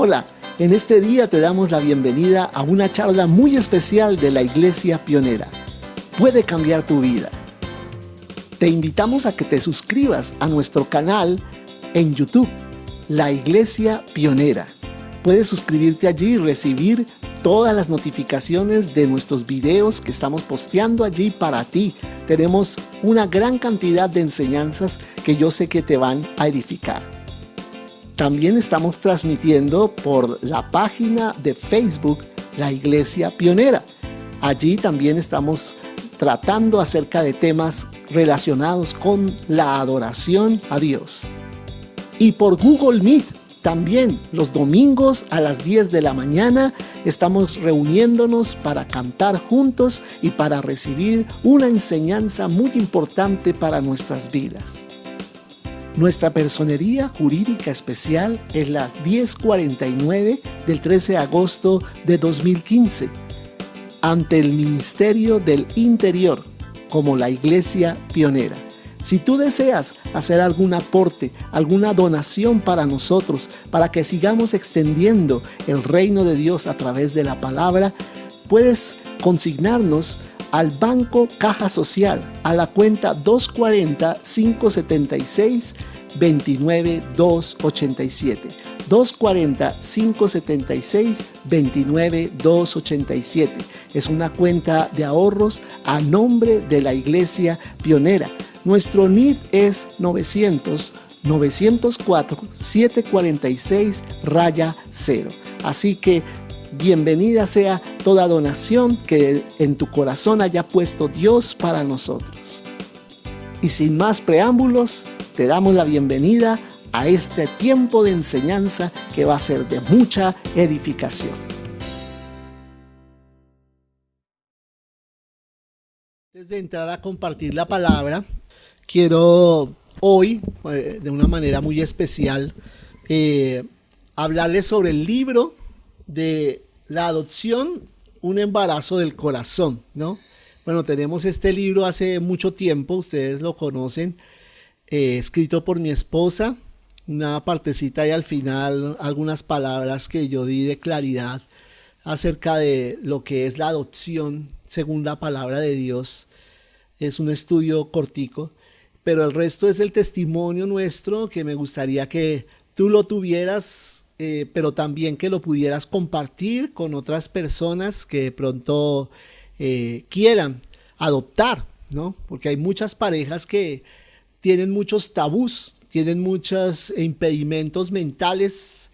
Hola, en este día te damos la bienvenida a una charla muy especial de la Iglesia Pionera. Puede cambiar tu vida. Te invitamos a que te suscribas a nuestro canal en YouTube, La Iglesia Pionera. Puedes suscribirte allí y recibir todas las notificaciones de nuestros videos que estamos posteando allí para ti. Tenemos una gran cantidad de enseñanzas que yo sé que te van a edificar. También estamos transmitiendo por la página de Facebook La Iglesia Pionera. Allí también estamos tratando acerca de temas relacionados con la adoración a Dios. Y por Google Meet también los domingos a las 10 de la mañana estamos reuniéndonos para cantar juntos y para recibir una enseñanza muy importante para nuestras vidas. Nuestra personería jurídica especial es la 1049 del 13 de agosto de 2015 ante el Ministerio del Interior como la Iglesia Pionera. Si tú deseas hacer algún aporte, alguna donación para nosotros, para que sigamos extendiendo el reino de Dios a través de la palabra, puedes consignarnos al Banco Caja Social a la cuenta 240-576-29-287. 240-576-29-287. Es una cuenta de ahorros a nombre de la Iglesia Pionera. Nuestro NID es 900-904-746-0. Así que bienvenida sea toda donación que en tu corazón haya puesto Dios para nosotros. Y sin más preámbulos, te damos la bienvenida a este tiempo de enseñanza que va a ser de mucha edificación. Antes de entrar a compartir la palabra, quiero hoy, de una manera muy especial, hablarles sobre el libro de la adopción, un embarazo del corazón, ¿no? Bueno, tenemos este libro hace mucho tiempo, ustedes lo conocen, escrito por mi esposa, una partecita y al final algunas palabras que yo di de claridad acerca de lo que es la adopción según la palabra de Dios. Es un estudio cortico, pero el resto es el testimonio nuestro que me gustaría que tú lo tuvieras, pero también que lo pudieras compartir con otras personas que de pronto quieran adoptar, ¿no? Porque hay muchas parejas que tienen muchos tabús, tienen muchos impedimentos mentales,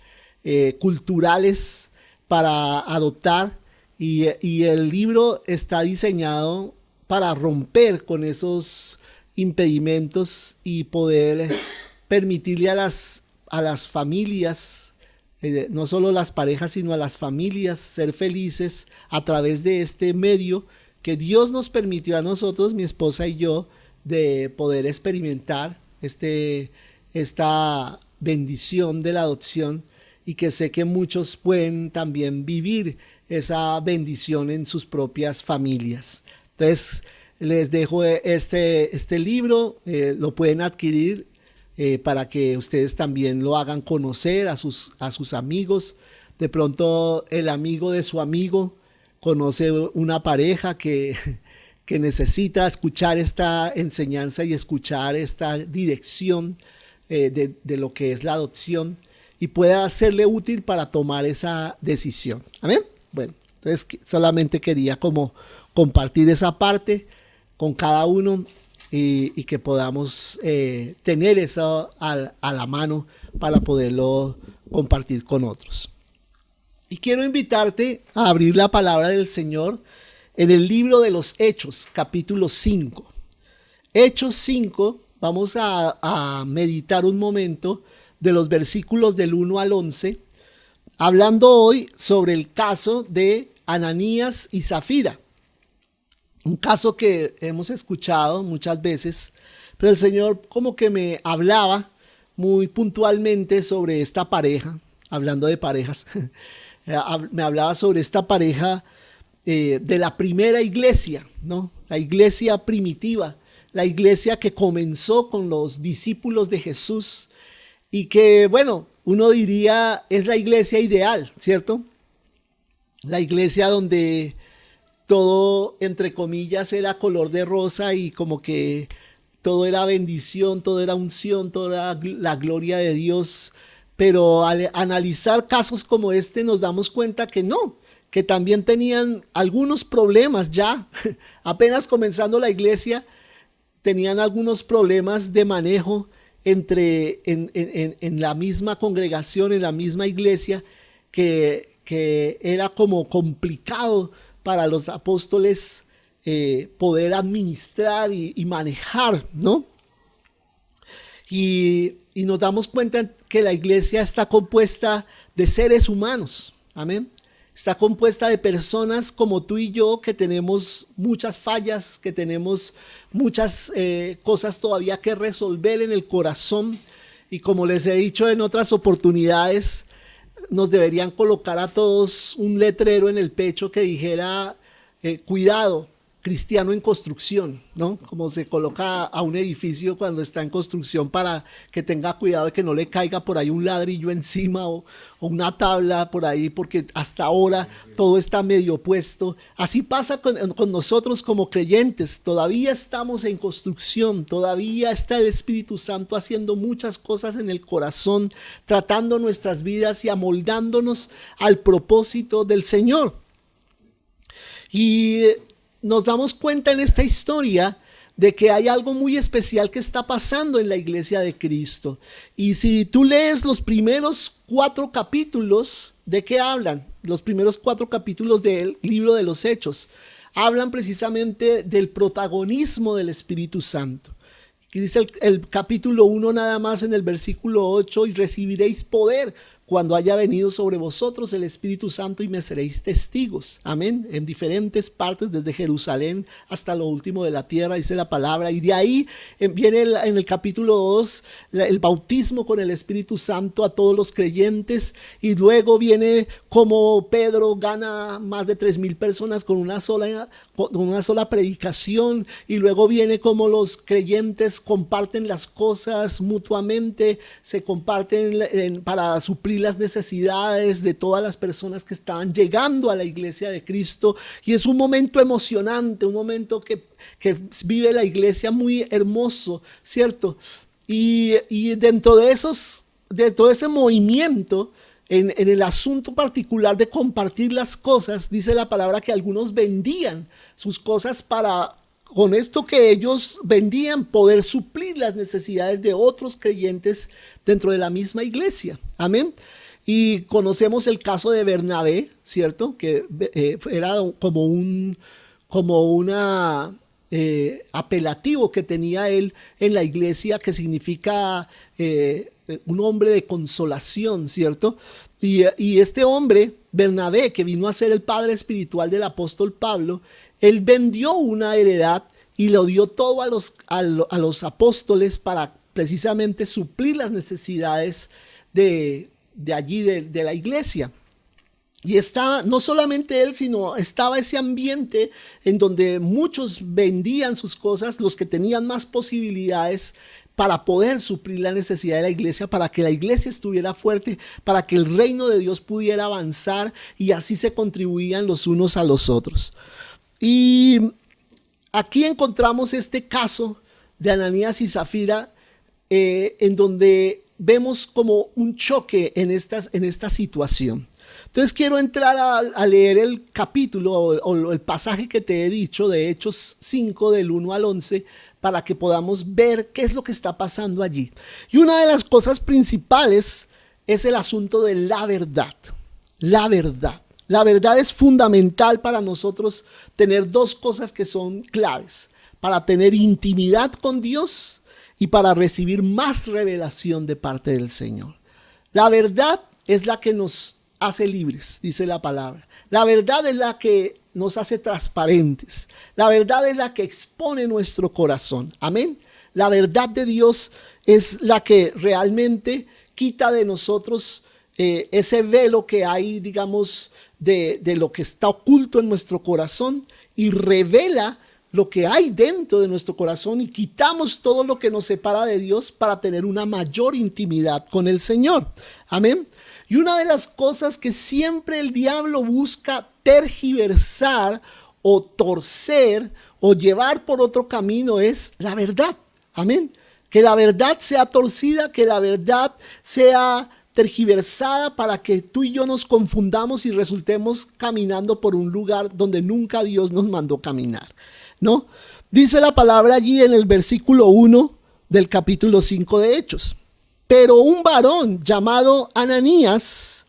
culturales para adoptar y el libro está diseñado para romper con esos impedimentos y poder permitirle a las familias, no solo las parejas, sino a las familias ser felices a través de este medio que Dios nos permitió a nosotros, mi esposa y yo, de poder experimentar esta bendición de la adopción y que sé que muchos pueden también vivir esa bendición en sus propias familias. Entonces, les dejo este libro, lo pueden adquirir para que ustedes también lo hagan conocer a sus amigos. De pronto el amigo de su amigo conoce una pareja que necesita escuchar esta enseñanza y escuchar esta dirección de lo que es la adopción y pueda serle útil para tomar esa decisión. ¿Amén? Bueno, entonces solamente quería como compartir esa parte con cada uno y que podamos tener eso a la mano para poderlo compartir con otros. Y quiero invitarte a abrir la palabra del Señor en el libro de los Hechos, capítulo 5. Hechos 5, vamos a meditar un momento de los versículos del 1 al 11, hablando hoy sobre el caso de Ananías y Zafira. Un caso que hemos escuchado muchas veces, pero el Señor como que me hablaba muy puntualmente sobre esta pareja, hablando de parejas, me hablaba sobre esta pareja de la primera iglesia, ¿no? La iglesia primitiva, la iglesia que comenzó con los discípulos de Jesús y que, bueno, uno diría es la iglesia ideal, ¿cierto? La iglesia donde todo, entre comillas, era color de rosa y como que todo era bendición, todo era unción, toda la gloria de Dios. Pero al analizar casos como este nos damos cuenta que no, que también tenían algunos problemas ya, apenas comenzando la iglesia, tenían algunos problemas de manejo en la misma congregación, en la misma iglesia, que era como complicado para los apóstoles poder administrar y manejar, ¿no? Y nos damos cuenta que la iglesia está compuesta de seres humanos, amén. Está compuesta de personas como tú y yo que tenemos muchas fallas, que tenemos muchas cosas todavía que resolver en el corazón. Y como les he dicho en otras oportunidades, nos deberían colocar a todos un letrero en el pecho que dijera, cuidado, cristiano en construcción, ¿no? Como se coloca a un edificio cuando está en construcción para que tenga cuidado de que no le caiga por ahí un ladrillo encima o una tabla por ahí, porque hasta ahora todo está medio puesto. Así pasa con nosotros como creyentes, todavía estamos en construcción, todavía está el Espíritu Santo haciendo muchas cosas en el corazón, tratando nuestras vidas y amoldándonos al propósito del Señor. Y nos damos cuenta en esta historia de que hay algo muy especial que está pasando en la iglesia de Cristo. Y si tú lees los primeros 4 capítulos, ¿de qué hablan? Los primeros 4 capítulos del libro de los Hechos hablan precisamente del protagonismo del Espíritu Santo. Aquí dice el capítulo 1 nada más en el versículo 8, y recibiréis poder cuando haya venido sobre vosotros el Espíritu Santo y me seréis testigos. Amén. En diferentes partes, desde Jerusalén hasta lo último de la tierra, dice la palabra. Y de ahí viene en el capítulo 2 el bautismo con el Espíritu Santo a todos los creyentes. Y luego viene como Pedro gana más de 3,000 personas con una sola predicación. Y luego viene como los creyentes comparten las cosas mutuamente, se comparten para suplir las necesidades de todas las personas que estaban llegando a la iglesia de Cristo. Y es un momento emocionante, un momento que vive la iglesia muy hermoso, ¿cierto? Y dentro de todo ese movimiento, en el asunto particular de compartir las cosas, dice la palabra que algunos vendían sus cosas para, con esto que ellos vendían, poder suplir las necesidades de otros creyentes dentro de la misma iglesia. Amén. Y conocemos el caso de Bernabé, ¿cierto? Que era como una apelativo que tenía él en la iglesia, que significa un hombre de consolación, ¿cierto? Y este hombre, Bernabé, que vino a ser el padre espiritual del apóstol Pablo, él vendió una heredad y lo dio todo a los apóstoles para precisamente suplir las necesidades de allí, de la iglesia. Y estaba, no solamente él, sino estaba ese ambiente en donde muchos vendían sus cosas, los que tenían más posibilidades, para poder suplir la necesidad de la iglesia, para que la iglesia estuviera fuerte, para que el reino de Dios pudiera avanzar, y así se contribuían los unos a los otros. Y aquí encontramos este caso de Ananías y Zafira, en donde vemos como un choque en esta situación. Entonces quiero entrar a leer el capítulo o el pasaje que te he dicho de Hechos 5 del 1 al 11 para que podamos ver qué es lo que está pasando allí. Y una de las cosas principales es el asunto de la verdad. La verdad. La verdad es fundamental para nosotros tener dos cosas que son claves: para tener intimidad con Dios y para recibir más revelación de parte del Señor. La verdad es la que nos hace libres, dice la palabra. La verdad es la que nos hace transparentes. La verdad es la que expone nuestro corazón. Amén. La verdad de Dios es la que realmente quita de nosotros ese velo que hay, digamos, de lo que está oculto en nuestro corazón, y revela lo que hay dentro de nuestro corazón y quitamos todo lo que nos separa de Dios para tener una mayor intimidad con el Señor. Amén. Y una de las cosas que siempre el diablo busca tergiversar o torcer o llevar por otro camino es la verdad. Amén. Que la verdad sea torcida, que la verdad sea tergiversada para que tú y yo nos confundamos y resultemos caminando por un lugar donde nunca Dios nos mandó caminar, ¿no? Dice la palabra allí en el versículo 1 del capítulo 5 de Hechos. Pero un varón llamado Ananías,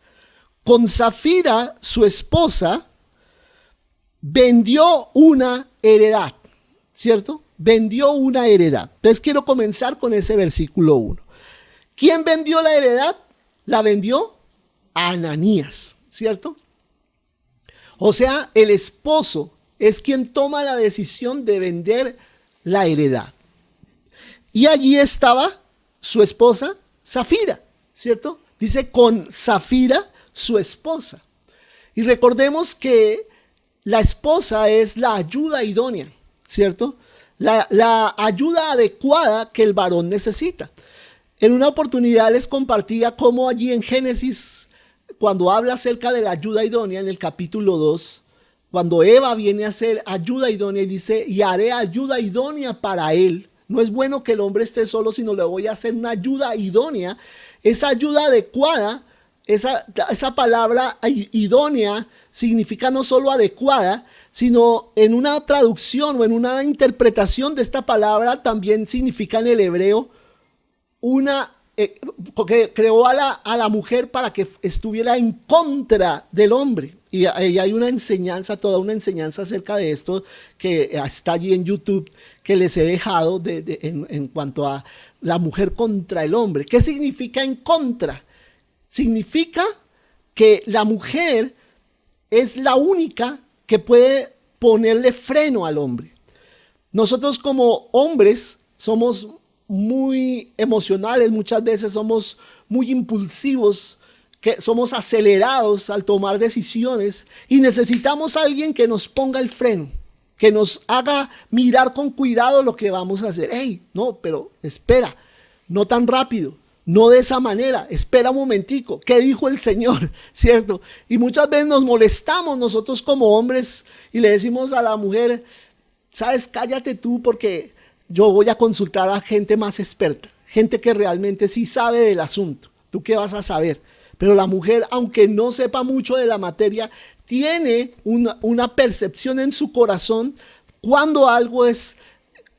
con Safira, su esposa, vendió una heredad, ¿cierto? Vendió una heredad. Entonces quiero comenzar con ese versículo 1. ¿Quién vendió la heredad? La vendió Ananías, ¿cierto? O sea, el esposo es quien toma la decisión de vender la heredad. Y allí estaba su esposa, Safira, ¿cierto? Dice con Safira, su esposa. Y recordemos que la esposa es la ayuda idónea, ¿cierto? La ayuda adecuada que el varón necesita. En una oportunidad les compartía cómo allí en Génesis, cuando habla acerca de la ayuda idónea, en el capítulo 2, cuando Eva viene a hacer ayuda idónea y dice, y haré ayuda idónea para él. No es bueno que el hombre esté solo, sino le voy a hacer una ayuda idónea. Esa ayuda adecuada, esa palabra idónea significa no solo adecuada, sino en una traducción o en una interpretación de esta palabra también significa en el hebreo porque creó a la mujer para que estuviera en contra del hombre. Y hay una enseñanza, toda una enseñanza acerca de esto que está allí en YouTube, que les he dejado en cuanto a la mujer contra el hombre. ¿Qué significa en contra? Significa que la mujer es la única que puede ponerle freno al hombre. Nosotros como hombres somos muy emocionales, muchas veces somos muy impulsivos, que somos acelerados al tomar decisiones y necesitamos a alguien que nos ponga el freno, que nos haga mirar con cuidado lo que vamos a hacer. Hey, no, pero espera, no tan rápido, no de esa manera, espera un momentico, ¿qué dijo el Señor? ¿Cierto? Y muchas veces nos molestamos nosotros como hombres y le decimos a la mujer, sabes, cállate tú porque yo voy a consultar a gente más experta, gente que realmente sí sabe del asunto. ¿Tú qué vas a saber? Pero la mujer, aunque no sepa mucho de la materia, tiene una percepción en su corazón cuando algo es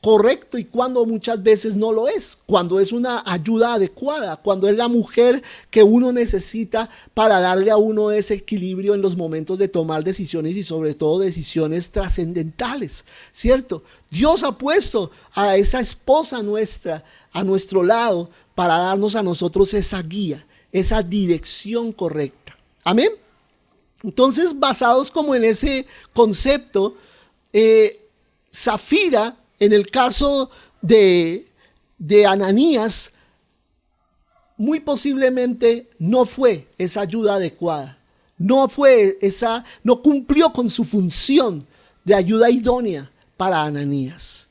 correcto y cuando muchas veces no lo es, cuando es una ayuda adecuada, cuando es la mujer que uno necesita para darle a uno ese equilibrio en los momentos de tomar decisiones y sobre todo decisiones trascendentales, ¿cierto? Dios ha puesto a esa esposa nuestra a nuestro lado para darnos a nosotros esa guía, esa dirección correcta. Amén. Entonces, basados como en ese concepto, Safira, en el caso de Ananías, muy posiblemente no fue esa ayuda adecuada, no cumplió con su función de ayuda idónea para Ananías.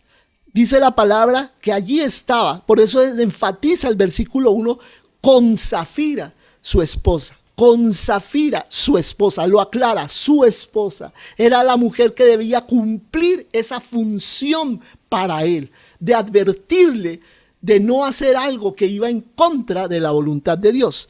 Dice la palabra que allí estaba, por eso enfatiza el versículo 1, con Safira, su esposa. Con Safira, su esposa, lo aclara, su esposa. Era la mujer que debía cumplir esa función para él, de advertirle de no hacer algo que iba en contra de la voluntad de Dios.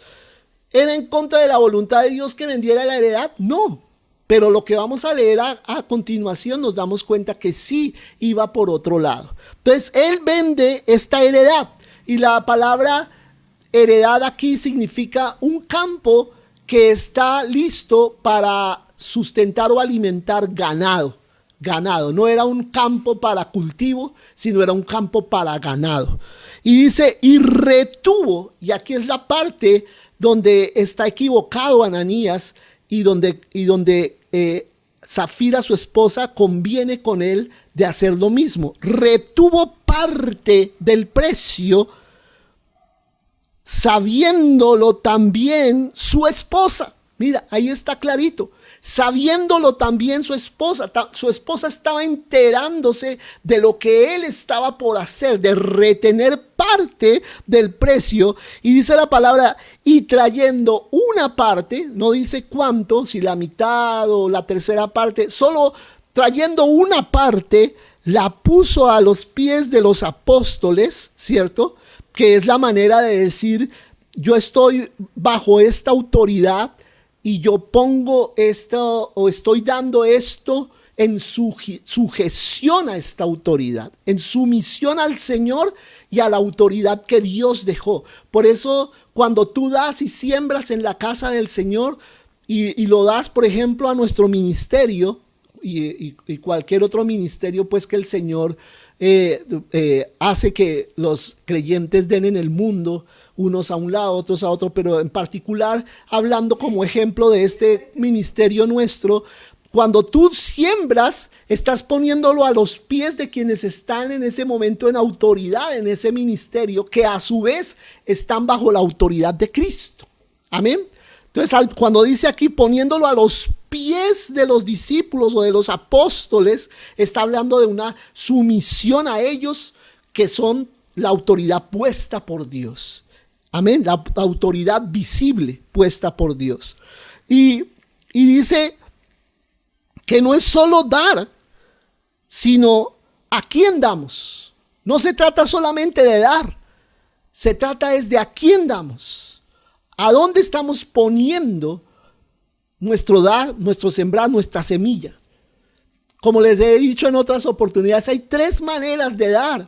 ¿Era en contra de la voluntad de Dios que vendiera la heredad? No. Pero lo que vamos a leer a continuación nos damos cuenta que sí iba por otro lado. Entonces, él vende esta heredad. Y la palabra heredad aquí significa un campo que está listo para sustentar o alimentar ganado. Ganado, no era un campo para cultivo, sino era un campo para ganado. Y dice, y retuvo, y aquí es la parte donde está equivocado Ananías y donde Safira, su esposa, conviene con él de hacer lo mismo. Retuvo parte del precio, sabiéndolo también su esposa. Mira, ahí está clarito. Sabiéndolo también su esposa. Su esposa estaba enterándose de lo que él estaba por hacer, de retener parte del precio. Y dice la palabra, y trayendo una parte, no dice cuánto, si la mitad o la tercera parte, solo trayendo una parte, la puso a los pies de los apóstoles, ¿cierto? Que es la manera de decir, yo estoy bajo esta autoridad y yo pongo esto o estoy dando esto en sujeción a esta autoridad, en sumisión al Señor y a la autoridad que Dios dejó. Por eso cuando tú das y siembras en la casa del Señor y lo das, por ejemplo, a nuestro ministerio y cualquier otro ministerio pues que el Señor hace que los creyentes den en el mundo, unos a un lado, otros a otro, pero en particular hablando como ejemplo de este ministerio nuestro, cuando tú siembras, estás poniéndolo a los pies de quienes están en ese momento en autoridad en ese ministerio, que a su vez están bajo la autoridad de Cristo. Amén. Entonces, cuando dice aquí poniéndolo a los pies de los discípulos o de los apóstoles, está hablando de una sumisión a ellos que son la autoridad puesta por Dios. Amén, la autoridad visible puesta por Dios. Y dice que no es solo dar, sino a quién damos. No se trata solamente de dar, se trata es de a quién damos. ¿A dónde estamos poniendo nuestro dar, nuestro sembrar, nuestra semilla? Como les he dicho en otras oportunidades, hay 3 maneras de dar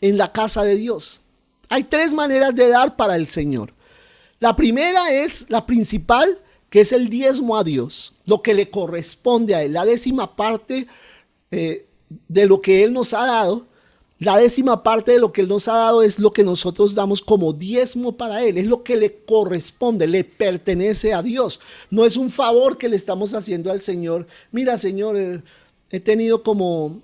en la casa de Dios. Hay 3 maneras de dar para el Señor. La primera es la principal, que es el diezmo a Dios, lo que le corresponde a Él, la 10ª parte de lo que Él nos ha dado. La 10ª parte de lo que Él nos ha dado es lo que nosotros damos como diezmo para Él, es lo que le corresponde, le pertenece a Dios. No es un favor que le estamos haciendo al Señor. Mira, Señor, he tenido como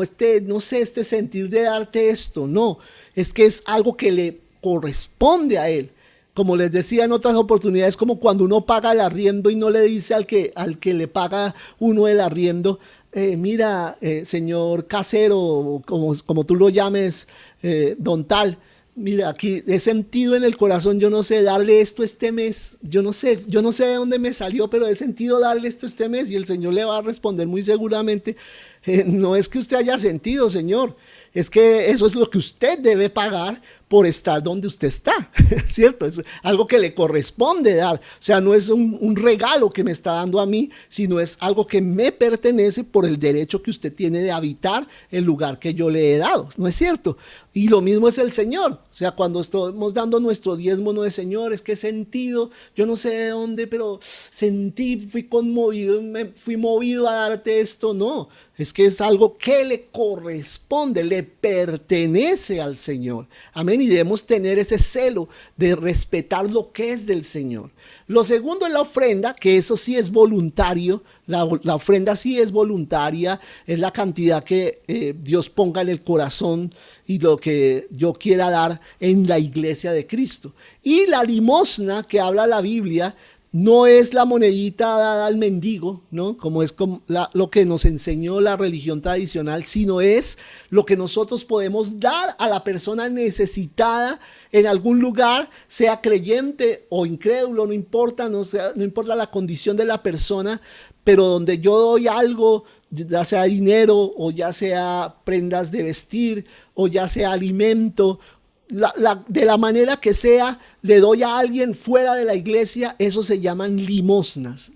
este, no sé, este sentir de darte esto. No, es que es algo que le corresponde a Él. Como les decía en otras oportunidades, como cuando uno paga el arriendo y no le dice al que le paga uno el arriendo, mira, señor casero, como tú lo llames, don tal, mira, aquí he sentido en el corazón, yo no sé, darle esto este mes, yo no sé de dónde me salió, pero he sentido darle esto este mes, y el Señor le va a responder muy seguramente, no es que usted haya sentido, Señor, es que eso es lo que usted debe pagar por estar donde usted está, ¿cierto? Es algo que le corresponde dar. O sea, no es un regalo que me está dando a mí, sino es algo que me pertenece por el derecho que usted tiene de habitar el lugar que yo le he dado, ¿no es cierto? Y lo mismo es el Señor. O sea, cuando estamos dando nuestro diezmo, no es Señor, es que he sentido, yo no sé de dónde, pero sentí, fui conmovido, me fui movido a darte esto. No, es que es algo que le corresponde, le pertenece al Señor. Amén. Y debemos tener ese celo de respetar lo que es del Señor. Lo segundo es la ofrenda, que eso sí es voluntario. La ofrenda sí es voluntaria, es la cantidad que Dios ponga en el corazón y lo que yo quiera dar en la iglesia de Cristo. Y la limosna que habla la Biblia no es la monedita dada al mendigo, ¿no? Como es lo que nos enseñó la religión tradicional, sino es lo que nosotros podemos dar a la persona necesitada en algún lugar, sea creyente o incrédulo, no importa, no importa la condición de la persona, pero donde yo doy algo, ya sea dinero o ya sea prendas de vestir o ya sea alimento, de la manera que sea, le doy a alguien fuera de la iglesia, eso se llaman limosnas,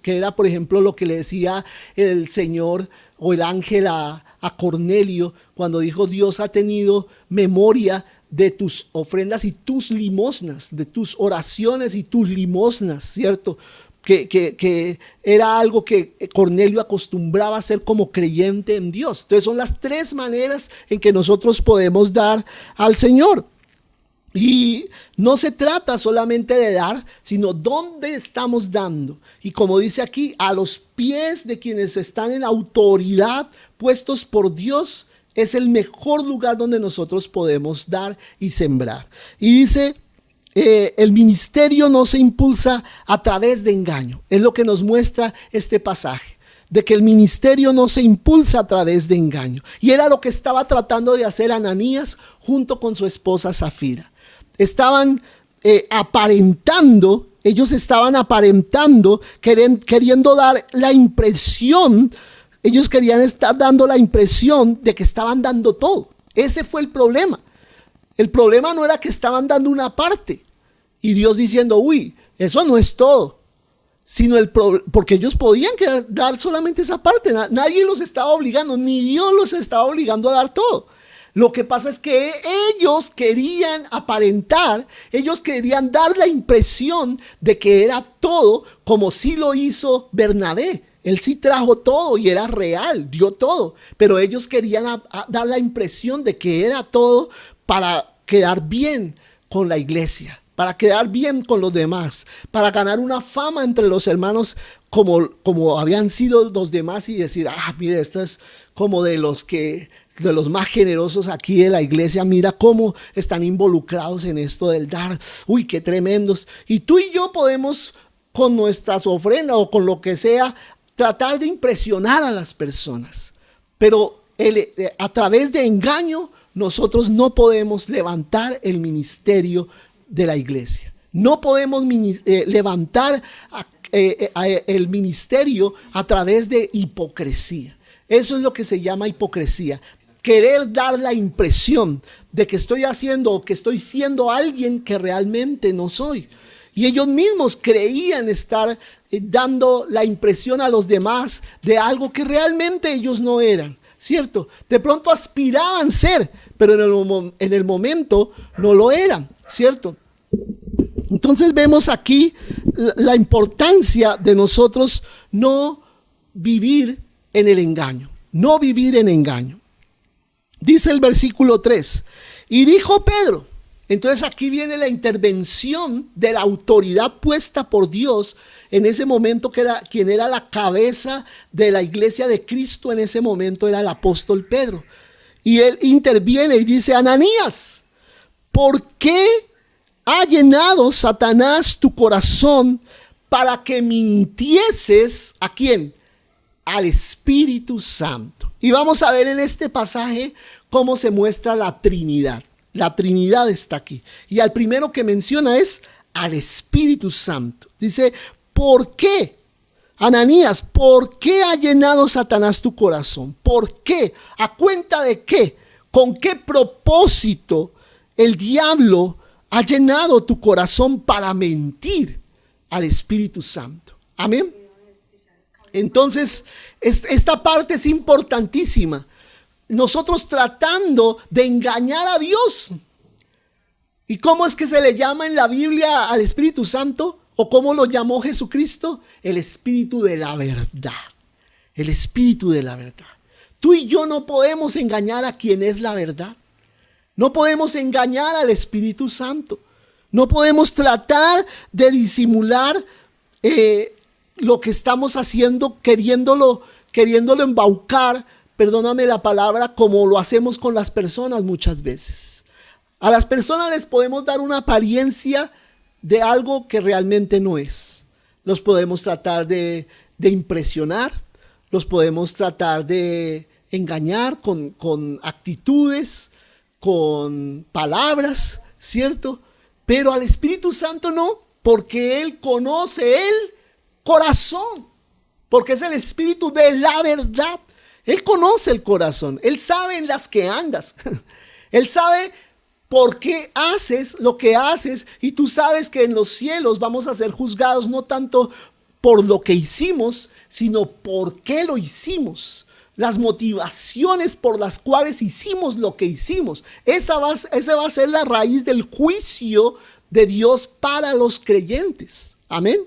que era por ejemplo lo que le decía el Señor o el ángel a Cornelio cuando dijo: Dios ha tenido memoria de tus ofrendas y tus limosnas, de tus oraciones y tus limosnas, ¿cierto? Que era algo que Cornelio acostumbraba a hacer como creyente en Dios. Entonces son las 3 maneras en que nosotros podemos dar al Señor. Y no se trata solamente de dar, sino dónde estamos dando. Y como dice aquí, a los pies de quienes están en autoridad puestos por Dios, es el mejor lugar donde nosotros podemos dar y sembrar. Y dice el ministerio no se impulsa a través de engaño. Es lo que nos muestra este pasaje, de que el ministerio no se impulsa a través de engaño. Y era lo que estaba tratando de hacer Ananías junto con su esposa Zafira. Estaban ellos estaban aparentando, queriendo dar la impresión, ellos querían estar dando la impresión de que estaban dando todo. Ese fue el problema. El problema no era que estaban dando una parte y Dios diciendo, uy, eso no es todo, sino porque ellos podían dar solamente esa parte. Nadie los estaba obligando, ni Dios los estaba obligando a dar todo. Lo que pasa es que ellos querían aparentar, ellos querían dar la impresión de que era todo, como sí lo hizo Bernabé. Él sí trajo todo y era real, dio todo, pero ellos querían dar la impresión de que era todo para quedar bien con la iglesia, para quedar bien con los demás, para ganar una fama entre los hermanos como habían sido los demás y decir, mire, esto es como de los más generosos aquí de la iglesia, mira cómo están involucrados en esto del dar, uy, qué tremendos. Y tú y yo podemos con nuestras ofrendas o con lo que sea, tratar de impresionar a las personas, pero a través de engaño nosotros no podemos levantar el ministerio de la iglesia. No podemos levantar el ministerio a través de hipocresía. Eso es lo que se llama hipocresía. Querer dar la impresión de que estoy haciendo o que estoy siendo alguien que realmente no soy. Y ellos mismos creían estar dando la impresión a los demás de algo que realmente ellos no eran, ¿cierto? De pronto aspiraban ser, pero en el momento no lo eran, ¿cierto? Entonces vemos aquí la importancia de nosotros no vivir en el engaño, no vivir en engaño. Dice el versículo 3, y dijo Pedro, entonces aquí viene la intervención de la autoridad puesta por Dios en ese momento, quien era la cabeza de la iglesia de Cristo en ese momento era el apóstol Pedro. Y él interviene y dice, Ananías, ¿por qué ha llenado Satanás tu corazón para que mintieses? ¿A quién? Al Espíritu Santo. Y vamos a ver en este pasaje cómo se muestra la Trinidad. La Trinidad está aquí. Y al primero que menciona es al Espíritu Santo. Dice, ¿por qué? Ananías, ¿por qué ha llenado Satanás tu corazón? ¿Por qué? ¿A cuenta de qué? ¿Con qué propósito el diablo ha llenado tu corazón para mentir al Espíritu Santo? Amén. Entonces, esta parte es importantísima. Nosotros tratando de engañar a Dios. ¿Y cómo es que se le llama en la Biblia al Espíritu Santo? ¿O cómo lo llamó Jesucristo? El Espíritu de la verdad. El Espíritu de la verdad. Tú y yo no podemos engañar a quien es la verdad. No podemos engañar al Espíritu Santo. No podemos tratar de disimular lo que estamos haciendo, queriéndolo embaucar, perdóname la palabra, como lo hacemos con las personas muchas veces. A las personas les podemos dar una apariencia de algo que realmente no es. Los podemos tratar de impresionar, los podemos tratar de engañar con actitudes, con palabras, ¿cierto? Pero al Espíritu Santo no, porque Él conoce el corazón, porque es el Espíritu de la verdad. Él conoce el corazón, Él sabe en las que andas, Él sabe por qué haces lo que haces, y tú sabes que en los cielos vamos a ser juzgados no tanto por lo que hicimos, sino por qué lo hicimos. Las motivaciones por las cuales hicimos lo que hicimos. Esa va a ser la raíz del juicio de Dios para los creyentes. Amén.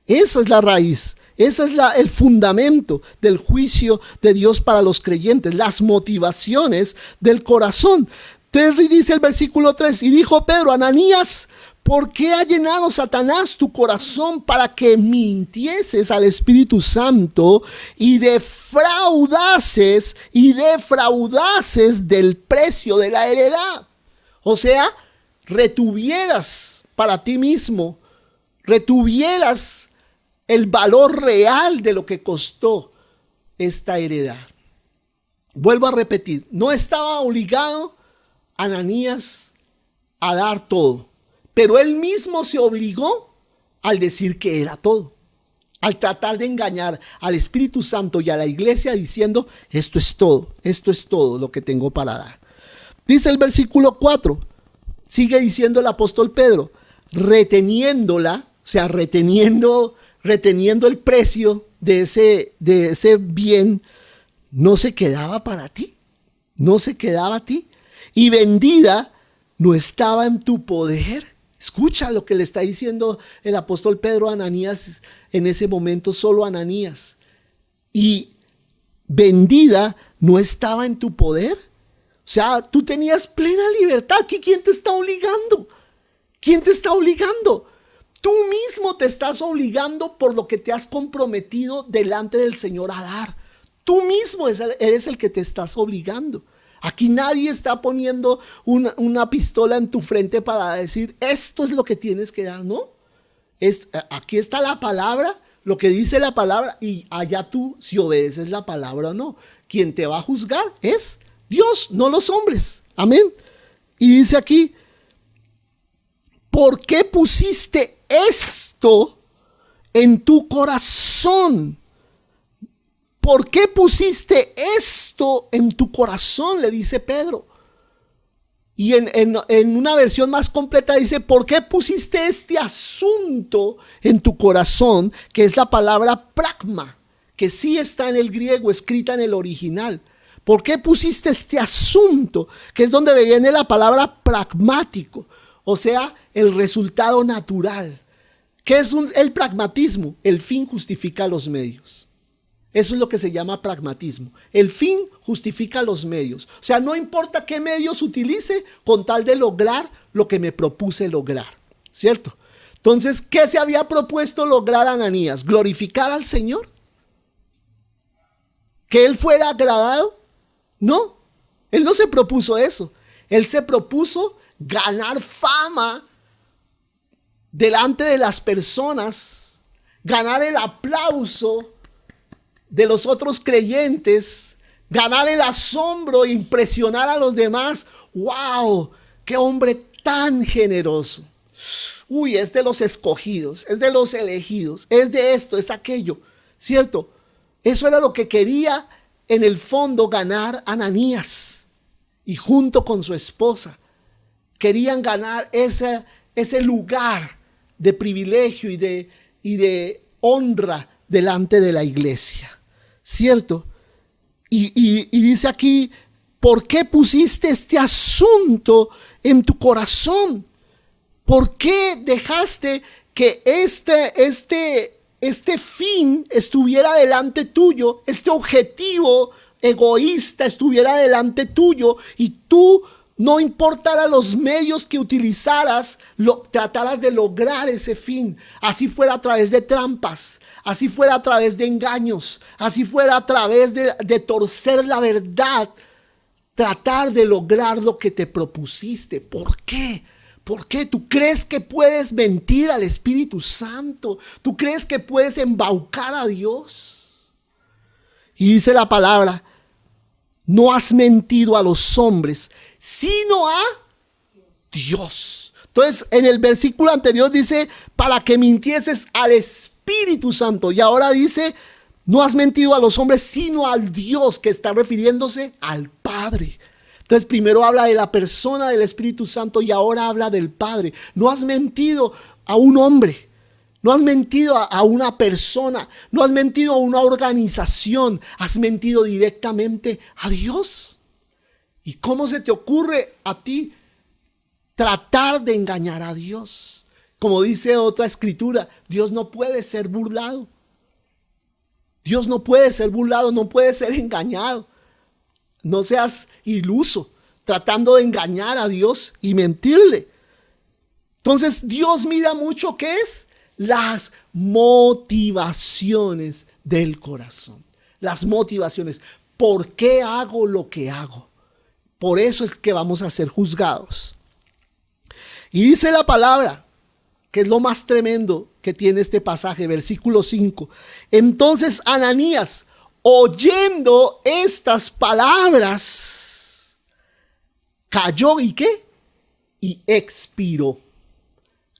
Esa es la raíz. Ese es el fundamento del juicio de Dios para los creyentes. Las motivaciones del corazón. Entonces dice el versículo 3. Y dijo Pedro, Ananías, ¿por qué ha llenado Satanás tu corazón para que mintieses al Espíritu Santo y defraudases del precio de la heredad? O sea, retuvieras para ti mismo, retuvieras el valor real de lo que costó esta heredad. Vuelvo a repetir, no estaba obligado Ananías a dar todo, pero él mismo se obligó al decir que era todo, al tratar de engañar al Espíritu Santo y a la iglesia diciendo, esto es todo lo que tengo para dar. Dice el versículo 4, sigue diciendo el apóstol Pedro, reteniéndola, o sea, reteniendo el precio de ese bien, no se quedaba para ti, no se quedaba a ti, y vendida no estaba en tu poder. Escucha lo que le está diciendo el apóstol Pedro a Ananías en ese momento, solo a Ananías. Y vendida no estaba en tu poder. O sea, tú tenías plena libertad. ¿Quién te está obligando? ¿Quién te está obligando? Tú mismo te estás obligando por lo que te has comprometido delante del Señor a dar. Tú mismo eres el que te estás obligando. Aquí nadie está poniendo una pistola en tu frente para decir, esto es lo que tienes que dar, ¿no? Aquí está la palabra, lo que dice la palabra, y allá tú si obedeces la palabra o no. Quien te va a juzgar es Dios, no los hombres. Amén. Y dice aquí, ¿por qué pusiste esto en tu corazón? ¿Por qué pusiste esto en tu corazón? Le dice Pedro. Y en una versión más completa dice, ¿por qué pusiste este asunto en tu corazón? Que es la palabra pragma, que sí está en el griego, escrita en el original. ¿Por qué pusiste este asunto? Que es donde viene la palabra pragmático, o sea, el resultado natural. ¿Qué es el pragmatismo? El fin justifica los medios. Eso es lo que se llama pragmatismo. El fin justifica los medios. O sea, no importa qué medios utilice con tal de lograr lo que me propuse lograr. ¿Cierto? Entonces, ¿qué se había propuesto lograr Ananías? ¿Glorificar al Señor? ¿Que él fuera agradado? No, él no se propuso eso. Él se propuso ganar fama delante de las personas, ganar el aplauso de los otros creyentes, ganar el asombro e impresionar a los demás. ¡Wow! ¡Qué hombre tan generoso! Uy, es de los escogidos, es de los elegidos, es de esto, es aquello. ¿Cierto? Eso era lo que quería en el fondo ganar Ananías. Y junto con su esposa querían ganar ese lugar de privilegio y de honra delante de la iglesia. ¿Cierto? Y dice aquí, ¿por qué pusiste este asunto en tu corazón? ¿Por qué dejaste que este fin estuviera delante tuyo, este objetivo egoísta estuviera delante tuyo y tú, no importara los medios que utilizaras, trataras de lograr ese fin? Así fuera a través de trampas, así fuera a través de engaños, así fuera a través de torcer la verdad, tratar de lograr lo que te propusiste. ¿Por qué? ¿Por qué? ¿Tú crees que puedes mentir al Espíritu Santo? ¿Tú crees que puedes embaucar a Dios? Y dice la palabra, no has mentido a los hombres, sino a Dios. Entonces, en el versículo anterior dice, para que mintieses al Espíritu Santo. Y ahora dice, no has mentido a los hombres, sino al Dios, que está refiriéndose al Padre. Entonces, primero habla de la persona del Espíritu Santo y ahora habla del Padre. No has mentido a un hombre, no has mentido a una persona, no has mentido a una organización, has mentido directamente a Dios. ¿Y cómo se te ocurre a ti tratar de engañar a Dios? Como dice otra escritura, Dios no puede ser burlado. Dios no puede ser burlado, no puede ser engañado. No seas iluso tratando de engañar a Dios y mentirle. Entonces Dios mira mucho ¿qué es? Las motivaciones del corazón. Las motivaciones. ¿Por qué hago lo que hago? Por eso es que vamos a ser juzgados. Y dice la palabra, que es lo más tremendo que tiene este pasaje, versículo 5. Entonces Ananías, oyendo estas palabras, cayó ¿y qué? Y expiró.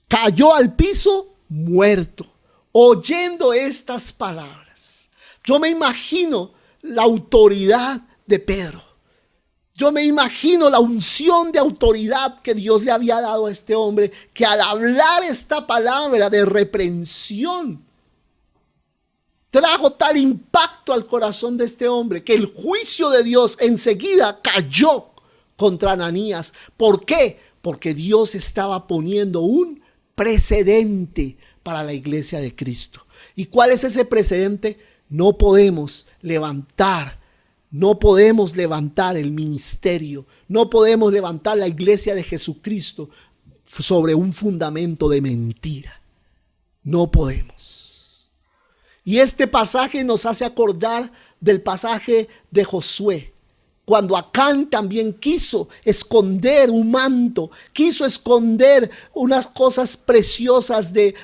Cayó al piso muerto, oyendo estas palabras. Yo me imagino la autoridad de Pedro. Yo me imagino la unción de autoridad que Dios le había dado a este hombre, que al hablar esta palabra de reprensión, trajo tal impacto al corazón de este hombre, que el juicio de Dios enseguida cayó contra Ananías. ¿Por qué? Porque Dios estaba poniendo un precedente para la iglesia de Cristo. ¿Y cuál es ese precedente? No podemos levantar el ministerio, no podemos levantar la iglesia de Jesucristo sobre un fundamento de mentira. No podemos. Y este pasaje nos hace acordar del pasaje de Josué, cuando Acán también quiso esconder un manto, quiso esconder unas cosas preciosas de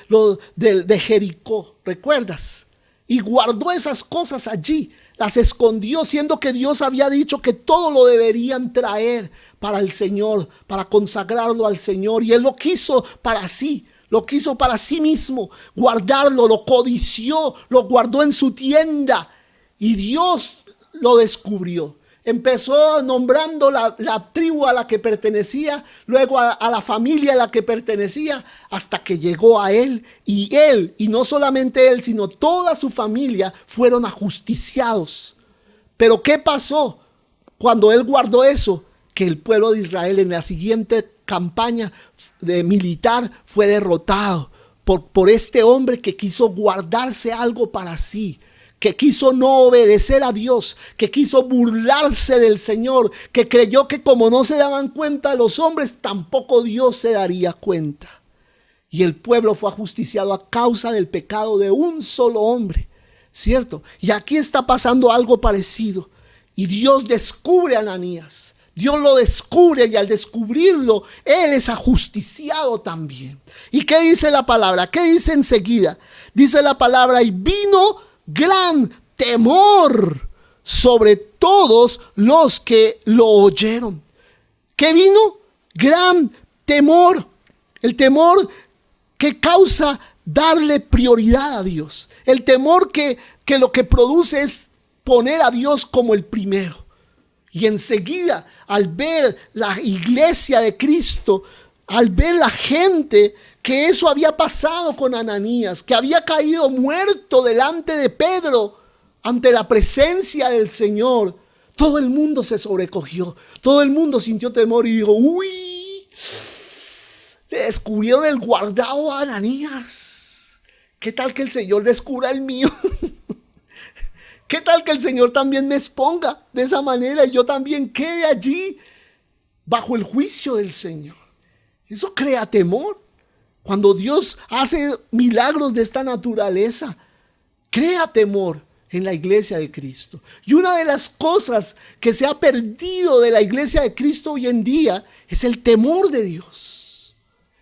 Jericó, ¿recuerdas? Y guardó esas cosas allí, las escondió, siendo que Dios había dicho que todo lo deberían traer para el Señor, para consagrarlo al Señor. Y él lo quiso para sí, lo quiso para sí mismo, guardarlo, lo codició, lo guardó en su tienda. Y Dios lo descubrió. Empezó nombrando la tribu a la que pertenecía, luego a la familia a la que pertenecía, hasta que llegó a él, y no solamente él, sino toda su familia fueron ajusticiados. Pero ¿qué pasó cuando él guardó eso? Que el pueblo de Israel en la siguiente campaña militar fue derrotado por este hombre que quiso guardarse algo para sí, que quiso no obedecer a Dios, que quiso burlarse del Señor, que creyó que como no se daban cuenta los hombres, tampoco Dios se daría cuenta. Y el pueblo fue ajusticiado a causa del pecado de un solo hombre, ¿cierto? Y aquí está pasando algo parecido. Y Dios descubre a Ananías. Dios lo descubre, y al descubrirlo, él es ajusticiado también. ¿Y qué dice la palabra? ¿Qué dice enseguida? Dice la palabra: y vino gran temor sobre todos los que lo oyeron. ¿Qué vino? Gran temor. El temor que causa darle prioridad a Dios. El temor que lo que produce es poner a Dios como el primero. Y enseguida, al ver la iglesia de Cristo, al ver la gente, que eso había pasado con Ananías, que había caído muerto delante de Pedro, ante la presencia del Señor, todo el mundo se sobrecogió, todo el mundo sintió temor y dijo: uy, le descubrieron el guardado a Ananías. ¿Qué tal que el Señor descubra el mío? ¿Qué tal que el Señor también me exponga de esa manera y yo también quede allí bajo el juicio del Señor? Eso crea temor. Cuando Dios hace milagros de esta naturaleza, crea temor en la iglesia de Cristo. Y una de las cosas que se ha perdido de la iglesia de Cristo hoy en día es el temor de Dios.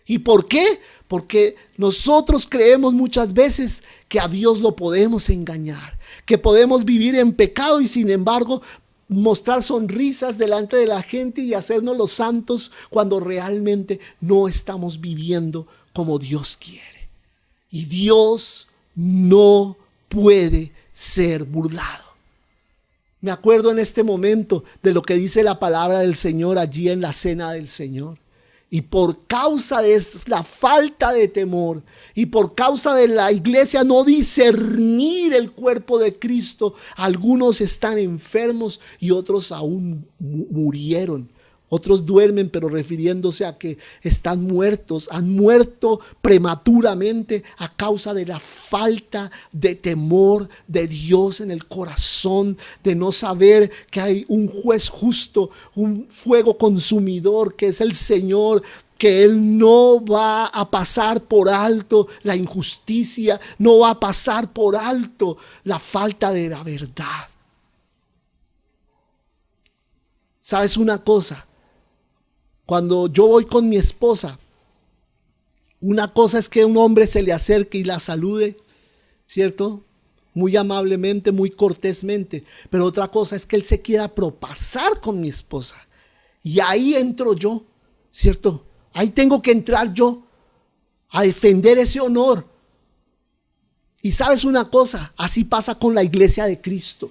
¿Y por qué? Porque nosotros creemos muchas veces que a Dios lo podemos engañar, que podemos vivir en pecado y sin embargo mostrar sonrisas delante de la gente y hacernos los santos cuando realmente no estamos viviendo como Dios quiere. Y Dios no puede ser burlado. Me acuerdo en este momento de lo que dice la palabra del Señor allí en la cena del Señor. Y por causa de la falta de temor y por causa de la iglesia no discernir el cuerpo de Cristo, algunos están enfermos y otros aún murieron. Otros duermen, pero refiriéndose a que están muertos, han muerto prematuramente a causa de la falta de temor de Dios en el corazón, de no saber que hay un juez justo, un fuego consumidor que es el Señor, que Él no va a pasar por alto la injusticia, no va a pasar por alto la falta de la verdad. ¿Sabes una cosa? Cuando yo voy con mi esposa Una cosa es que un hombre se le acerque y la salude, ¿cierto? Muy amablemente, muy cortésmente. Pero otra cosa es que él se quiera propasar con mi esposa. Y ahí entro yo, ¿cierto? Ahí tengo que entrar yo a defender ese honor. Y sabes una cosa, así pasa con la iglesia de Cristo.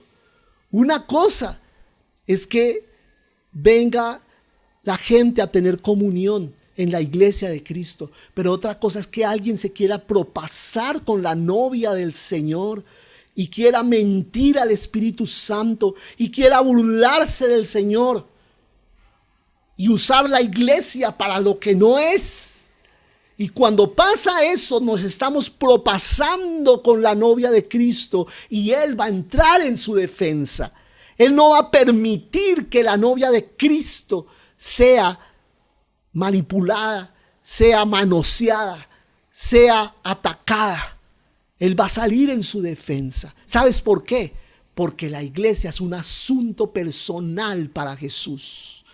Una cosa es que venga la gente a tener comunión en la iglesia de Cristo, pero otra cosa es que alguien se quiera propasar con la novia del Señor y quiera mentir al Espíritu Santo y quiera burlarse del Señor y usar la iglesia para lo que no es. Y cuando pasa eso, nos estamos propasando con la novia de Cristo y Él va a entrar en su defensa. Él no va a permitir que la novia de Cristo sea manipulada, sea manoseada, sea atacada. Él va a salir en su defensa. ¿Sabes por qué? Porque la iglesia es un asunto personal para Jesús.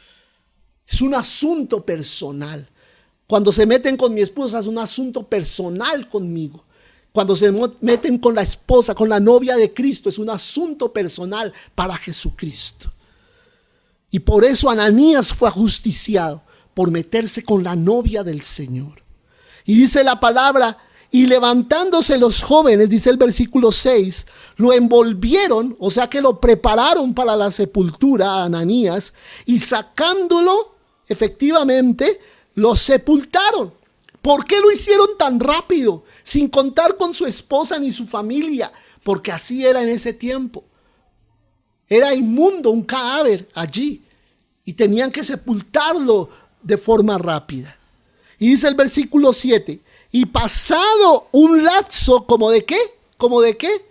Es un asunto personal. Cuando se meten con mi esposa es un asunto personal conmigo. Cuando se meten con la esposa, con la novia de Cristo, es un asunto personal para Jesucristo. Y por eso Ananías fue ajusticiado, por meterse con la novia del Señor. Y dice la palabra, y levantándose los jóvenes, dice el versículo 6, lo envolvieron, o sea que lo prepararon para la sepultura a Ananías, y sacándolo, efectivamente, lo sepultaron. ¿Por qué lo hicieron tan rápido? Sin contar con su esposa ni su familia. Porque así era en ese tiempo. Era inmundo un cadáver allí. Y tenían que sepultarlo de forma rápida. Y dice el versículo 7. Y pasado un lapso, ¿como de qué? ¿Como de qué?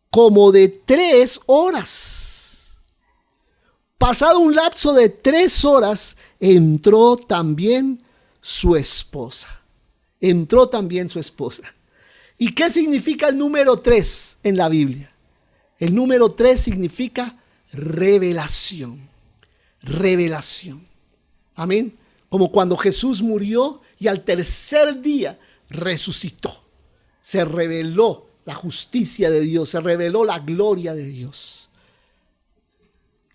Como de 3 horas. Pasado un lapso de 3 horas, entró también su esposa. Entró también su esposa. ¿Y qué significa el número 3 en la Biblia? El número 3 significa revelación. Revelación. Amén. Como cuando Jesús murió y al tercer día resucitó. Se reveló la justicia de Dios, se reveló la gloria de Dios.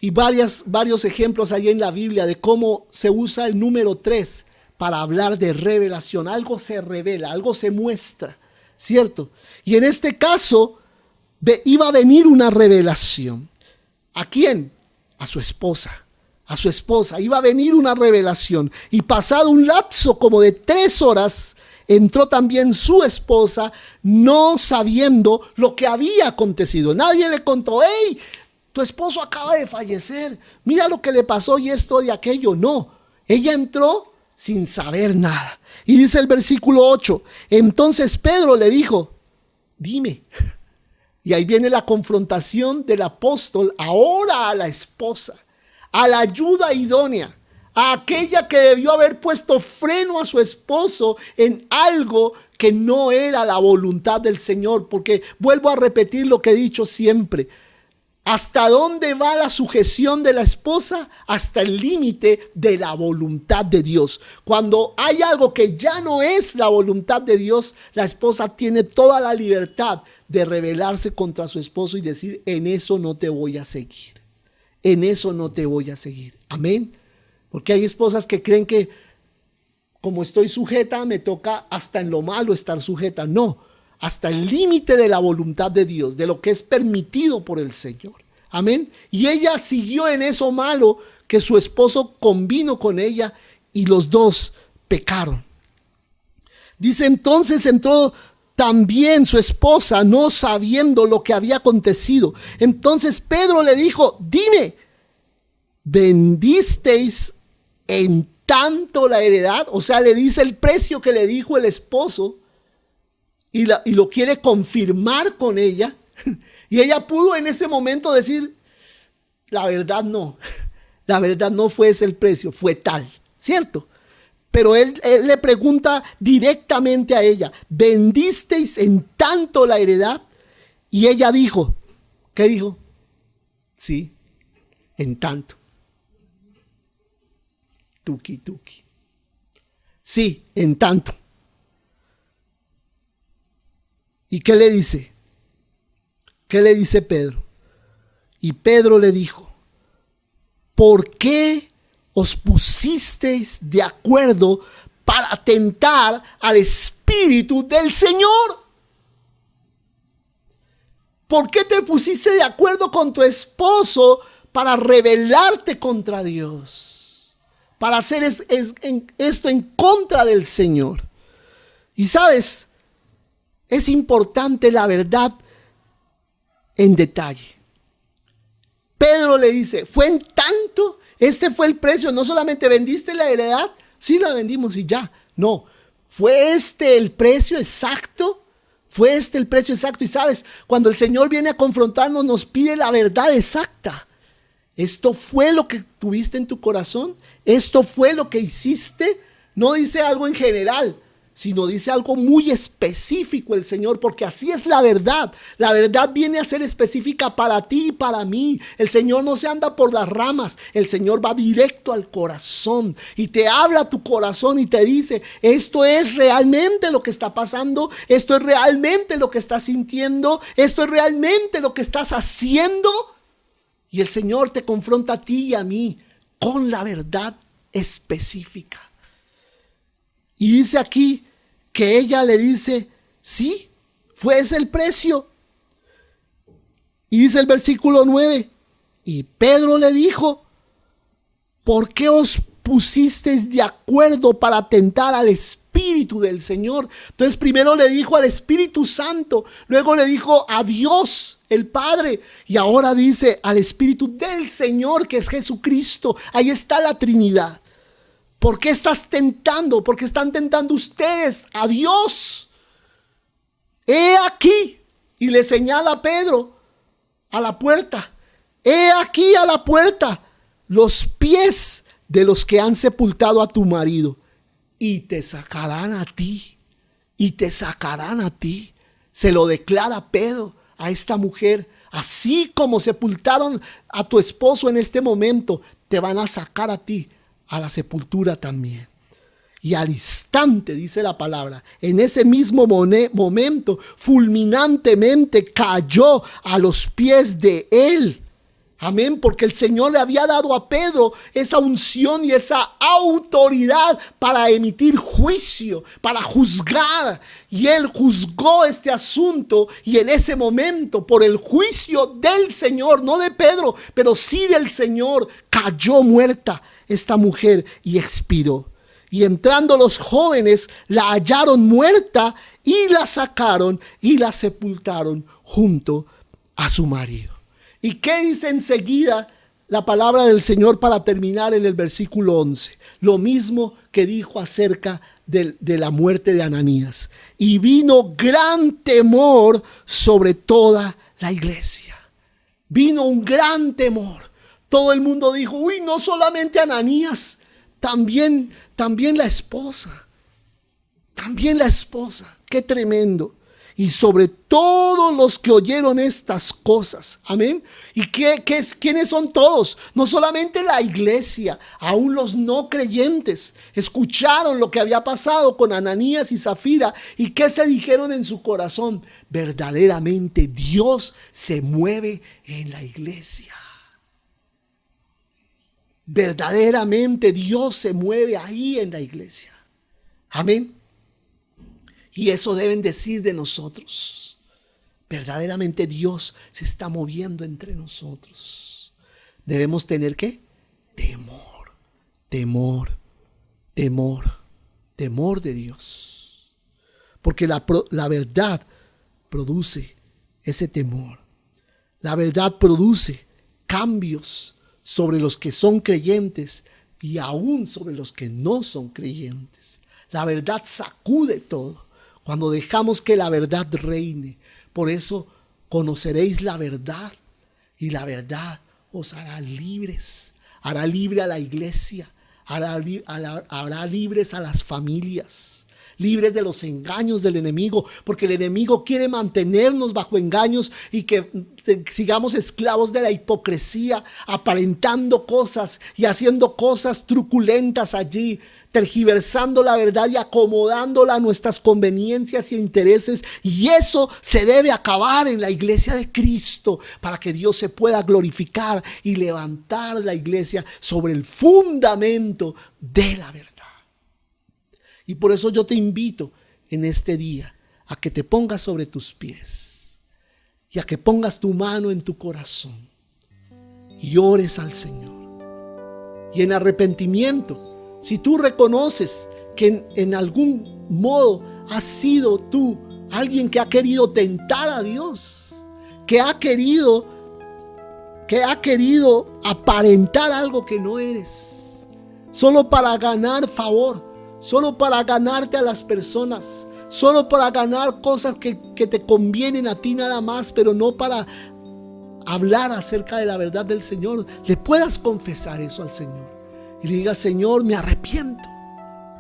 Y varios ejemplos hay en la Biblia de cómo se usa el número 3 para hablar de revelación. Algo se revela, algo se muestra, ¿cierto? Y en este caso iba a venir una revelación. ¿A quién? A su esposa. A su esposa. Iba a venir una revelación. Y pasado un lapso como de 3 horas, entró también su esposa, no sabiendo lo que había acontecido. Nadie le contó, ¡hey! Tu esposo acaba de fallecer, mira lo que le pasó y esto y aquello. No, ella entró sin saber nada. Y dice el versículo 8, entonces Pedro le dijo, dime. Y ahí viene la confrontación del apóstol ahora a la esposa, a la ayuda idónea, a aquella que debió haber puesto freno a su esposo en algo que no era la voluntad del Señor. Porque vuelvo a repetir lo que he dicho siempre. ¿Hasta dónde va la sujeción de la esposa? Hasta el límite de la voluntad de Dios. Cuando hay algo que ya no es la voluntad de Dios, la esposa tiene toda la libertad de rebelarse contra su esposo y decir, en eso no te voy a seguir. En eso no te voy a seguir. Amén. Porque hay esposas que creen que como estoy sujeta, me toca hasta en lo malo estar sujeta. No. Hasta el límite de la voluntad de Dios, de lo que es permitido por el Señor. Amén. Y ella siguió en eso malo que su esposo convino con ella y los dos pecaron. Dice entonces entró también su esposa, no sabiendo lo que había acontecido. Entonces Pedro le dijo, dime, ¿vendisteis en tanto la heredad? O sea, le dice el precio que le dijo el esposo. Y lo quiere confirmar con ella. Y ella pudo en ese momento decir, la verdad no fue ese el precio, fue tal, ¿cierto? Pero él le pregunta directamente a ella, ¿vendisteis en tanto la heredad? Y ella dijo, ¿qué dijo? Sí, en tanto. Tuki. Sí, en tanto. ¿Y qué le dice? ¿Qué le dice Pedro? Y Pedro le dijo: ¿por qué os pusisteis de acuerdo para tentar al Espíritu del Señor? ¿Por qué te pusiste de acuerdo con tu esposo para rebelarte contra Dios? Para hacer esto en contra del Señor. Y sabes, es importante la verdad en detalle. Pedro le dice: fue en tanto, este fue el precio, no solamente vendiste la heredad, sí la vendimos y ya, no, fue este el precio exacto, fue este el precio exacto. Y sabes, cuando el Señor viene a confrontarnos, nos pide la verdad exacta. Esto fue lo que tuviste en tu corazón, esto fue lo que hiciste. No dice algo en general, sino dice algo muy específico el Señor, porque así es la verdad. La verdad viene a ser específica para ti y para mí. El Señor no se anda por las ramas, el Señor va directo al corazón y te habla a tu corazón y te dice: esto es realmente lo que está pasando, esto es realmente lo que estás sintiendo, esto es realmente lo que estás haciendo. Y el Señor te confronta a ti y a mí con la verdad específica. Y dice aquí que ella le dice: sí, fue ese el precio. Y dice el versículo 9: y Pedro le dijo: ¿por qué os pusisteis de acuerdo para tentar al Espíritu del Señor? Entonces primero le dijo al Espíritu Santo, luego le dijo a Dios el Padre, y ahora dice al Espíritu del Señor, que es Jesucristo. Ahí está la Trinidad. ¿Por qué estás tentando? ¿Por qué están tentando ustedes a Dios? He aquí, y le señala a Pedro a la puerta: he aquí a la puerta los pies de los que han sepultado a tu marido, y te sacarán a ti, y te sacarán a ti. Se lo declara Pedro a esta mujer: así como sepultaron a tu esposo en este momento, te van a sacar a ti a la sepultura también. Y al instante, dice la palabra, en ese mismo momento, fulminantemente cayó a los pies de él. Amén, porque el Señor le había dado a Pedro esa unción y esa autoridad para emitir juicio, para juzgar. Y él juzgó este asunto, y en ese momento, por el juicio del Señor, no de Pedro, pero sí del Señor, cayó muerta esta mujer y expiró. Y entrando los jóvenes, la hallaron muerta y la sacaron y la sepultaron junto a su marido. ¿Y qué dice enseguida la palabra del Señor para terminar en el versículo 11? Lo mismo que dijo acerca de la muerte de Ananías. Y vino gran temor sobre toda la iglesia. Vino un gran temor. Todo el mundo dijo: uy, no solamente Ananías, también la esposa. También la esposa. Qué tremendo. Y sobre todos los que oyeron estas cosas. Amén. ¿Y quiénes son todos? No solamente la iglesia, aún los no creyentes escucharon lo que había pasado con Ananías y Zafira. ¿Y qué se dijeron en su corazón? Verdaderamente Dios se mueve en la iglesia. Verdaderamente Dios se mueve ahí en la iglesia. Amén. Y eso deben decir de nosotros. Verdaderamente Dios se está moviendo entre nosotros. Debemos tener ¿qué? Temor, temor, temor, temor de Dios. Porque la verdad produce ese temor. La verdad produce cambios sobre los que son creyentes y aún sobre los que no son creyentes. La verdad sacude todo cuando dejamos que la verdad reine. Por eso conoceréis la verdad, y la verdad os hará libres. Hará libre a la iglesia, hará libres a las familias. libres de los engaños del enemigo, porque el enemigo quiere mantenernos bajo engaños y que sigamos esclavos de la hipocresía, aparentando cosas y haciendo cosas truculentas allí, tergiversando la verdad y acomodándola a nuestras conveniencias y intereses. Y eso se debe acabar en la iglesia de Cristo, para que Dios se pueda glorificar y levantar la iglesia sobre el fundamento de la verdad. Y por eso yo te invito en este día a que te pongas sobre tus pies y a que pongas tu mano en tu corazón y ores al Señor. Y en arrepentimiento, si tú reconoces que en algún modo has sido tú alguien que ha querido tentar a Dios, que ha querido aparentar algo que no eres, solo para ganar favor, solo para ganarte a las personas, solo para ganar cosas que te convienen a ti nada más, pero no para hablar acerca de la verdad del Señor, le puedas confesar eso al Señor y le digas: Señor, me arrepiento.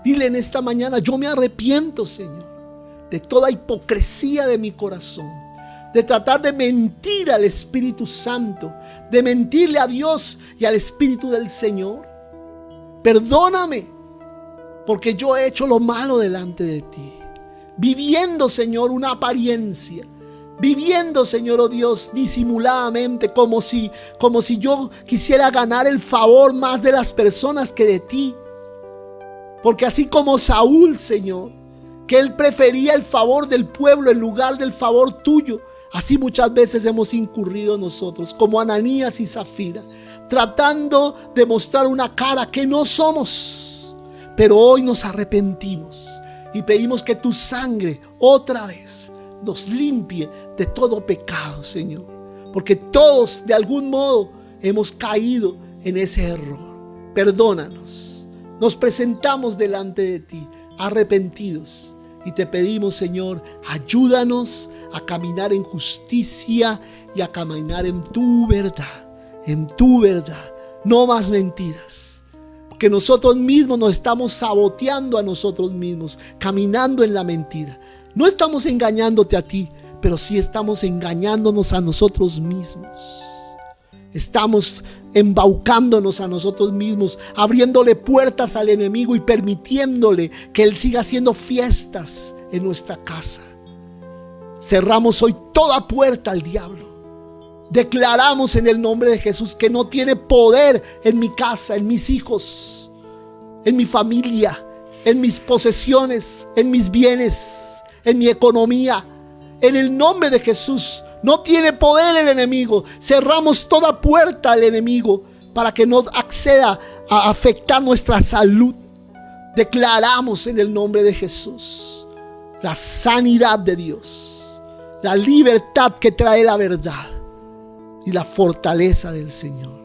Dile en esta mañana: yo me arrepiento, Señor, de toda hipocresía de mi corazón, de tratar de mentir al Espíritu Santo, de mentirle a Dios y al Espíritu del Señor. Perdóname, porque yo he hecho lo malo delante de ti, viviendo, Señor, una apariencia, viviendo, Señor, oh Dios, disimuladamente, como si yo quisiera ganar el favor más de las personas que de ti. Porque así como Saúl, Señor, que él prefería el favor del pueblo en lugar del favor tuyo, así muchas veces hemos incurrido nosotros, como Ananías y Zafira, tratando de mostrar una cara que no somos. Pero hoy nos arrepentimos y pedimos que tu sangre otra vez nos limpie de todo pecado, Señor. Porque todos de algún modo hemos caído en ese error. Perdónanos. Nos presentamos delante de ti arrepentidos y te pedimos, Señor, ayúdanos a caminar en justicia y a caminar en tu verdad. En tu verdad. No más mentiras. Que nosotros mismos nos estamos saboteando a nosotros mismos, caminando en la mentira. No estamos engañándote a ti, pero sí estamos engañándonos a nosotros mismos. Estamos embaucándonos a nosotros mismos, abriéndole puertas al enemigo y permitiéndole que él siga haciendo fiestas en nuestra casa. Cerramos hoy toda puerta al diablo. Declaramos en el nombre de Jesús que no tiene poder en mi casa, en mis hijos, en mi familia, en mis posesiones, en mis bienes, en mi economía. En el nombre de Jesús no tiene poder el enemigo. Cerramos toda puerta al enemigo para que no acceda a afectar nuestra salud. Declaramos en el nombre de Jesús la sanidad de Dios, la libertad que trae la verdad y la fortaleza del Señor.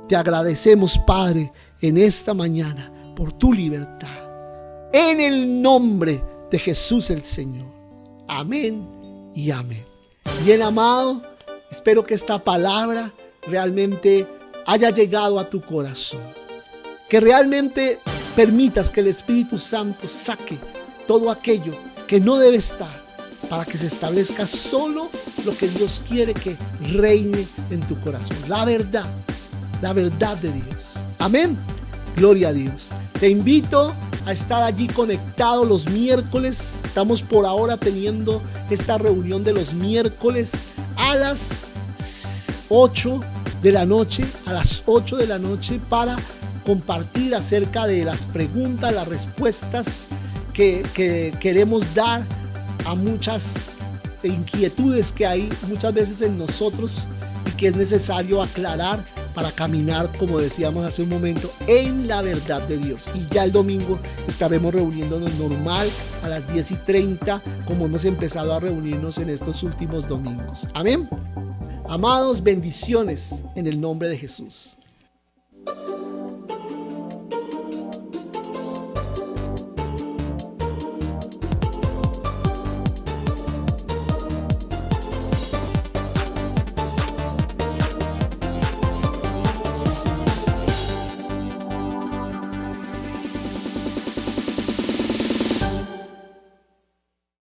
Te agradecemos, Padre, en esta mañana por tu libertad. En el nombre de Jesús el Señor. Amén y amén. Bien, amado, espero que esta palabra realmente haya llegado a tu corazón. Que realmente permitas que el Espíritu Santo saque todo aquello que no debe estar, para que se establezca solo lo que Dios quiere que reine en tu corazón. La verdad de Dios. Amén. Gloria a Dios. Te invito a estar allí conectado los miércoles. Estamos por ahora teniendo esta reunión de los miércoles a las 8 de la noche. A las 8 de la noche para compartir acerca de las preguntas, las respuestas que queremos dar a muchas inquietudes que hay muchas veces en nosotros y que es necesario aclarar para caminar, como decíamos hace un momento, en la verdad de Dios. Y ya el domingo estaremos reuniéndonos normal a las 10:30, como hemos empezado a reunirnos en estos últimos domingos. Amén. Amados, bendiciones en el nombre de Jesús.